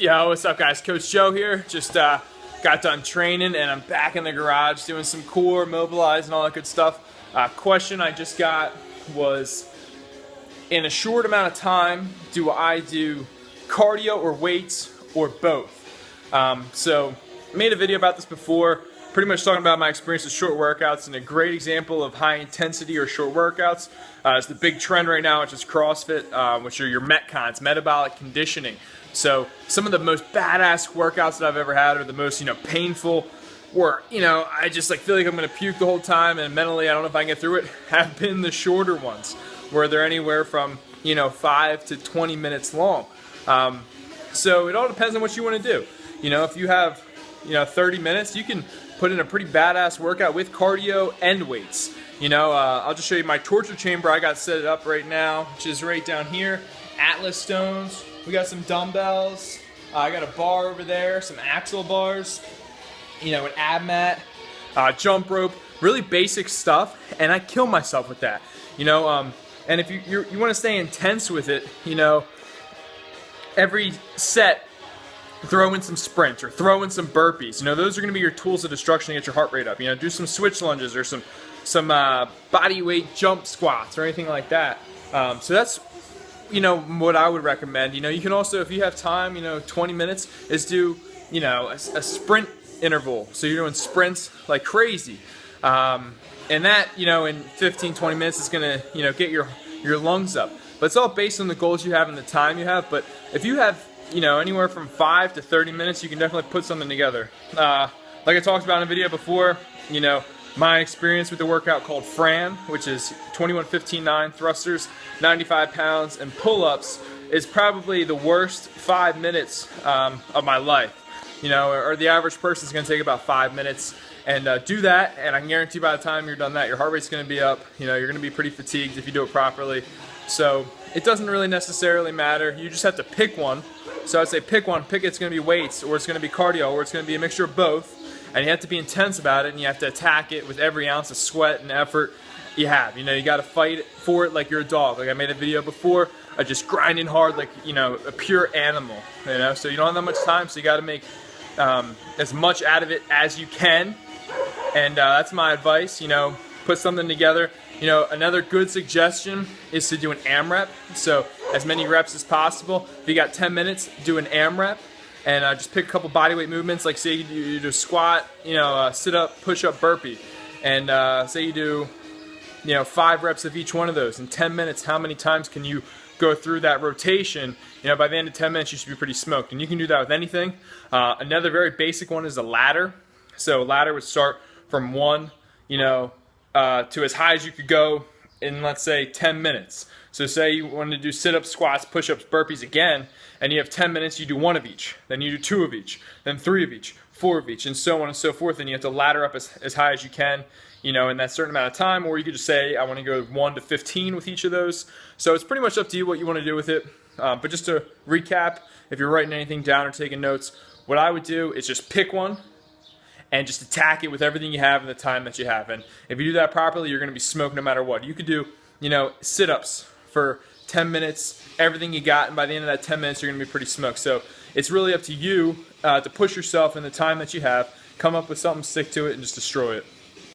Yo, what's up guys? Coach Joe here. Just got done training and I'm back in the garage doing some core, mobilize and all that good stuff. Question I just got was, in a short amount of time, do I do cardio or weights or both? So I made a video about this before, pretty much talking about my experience with short workouts, and a great example of high intensity or short workouts is the big trend right now, which is CrossFit, which are your Metcons, metabolic conditioning. So some of the most badass workouts that I've ever had are the most, painful, or, I just feel like I'm going to puke the whole time and mentally I don't know if I can get through it, have been the shorter ones where they're anywhere from, 5 to 20 minutes long. So it all depends on what you want to do. If you have, 30 minutes, you can put in a pretty badass workout with cardio and weights. I'll just show you my torture chamber. I got set up right now, which is right down here. Atlas stones. We got some dumbbells. I got a bar over there, some axle bars, an ab mat, jump rope, really basic stuff, and I kill myself with that. And if you want to stay intense with it, every set, throw in some sprints or throw in some burpees. Those are going to be your tools of destruction to get your heart rate up. Do some switch lunges or some body weight jump squats or anything like that. So that's what I would recommend. You can also, if you have time, 20 minutes, is do a sprint interval. So you're doing sprints like crazy, and that in 15-20 minutes is gonna get your lungs up. But it's all based on the goals you have and the time you have. But if you have anywhere from 5 to 30 minutes, you can definitely put something together. Like I talked about in a video before, my experience with the workout called Fran, which is 21-15-9 thrusters, 95 pounds, and pull-ups, is probably the worst 5 minutes of my life. Or the average person is going to take about 5 minutes. And do that, and I can guarantee by the time you're done that, your heart rate's going to be up. You're going to be pretty fatigued if you do it properly. So it doesn't really necessarily matter. You just have to pick one. So I'd say pick one. Pick it's going to be weights, or it's going to be cardio, or it's going to be a mixture of both. And you have to be intense about it, and you have to attack it with every ounce of sweat and effort you have. You got to fight for it like you're a dog. Like I made a video before, just grinding hard like, a pure animal. So you don't have that much time, so you got to make as much out of it as you can. And that's my advice. Put something together. Another good suggestion is to do an AMRAP. So as many reps as possible. If you got 10 minutes, do an AMRAP. And just pick a couple bodyweight movements, like say you do a squat, sit up, push up, burpee. And say you do, 5 reps of each one of those. In 10 minutes, how many times can you go through that rotation? By the end of 10 minutes, you should be pretty smoked. And you can do that with anything. Another very basic one is a ladder. So a ladder would start from 1, to as high as you could go in, let's say, 10 minutes. So say you wanted to do sit-ups, squats, push-ups, burpees again, and you have 10 minutes, you do 1 of each. Then you do 2 of each. Then 3 of each, 4 of each, and so on and so forth. And you have to ladder up as high as you can, in that certain amount of time. Or you could just say, I want to go 1 to 15 with each of those. So it's pretty much up to you what you want to do with it. But just to recap, if you're writing anything down or taking notes, what I would do is just pick one and just attack it with everything you have and the time that you have. And if you do that properly, you're going to be smoked no matter what. You could do, sit-ups for 10 minutes, everything you got, and by the end of that 10 minutes, you're going to be pretty smoked. So it's really up to you to push yourself in the time that you have, come up with something, stick to it, and just destroy it.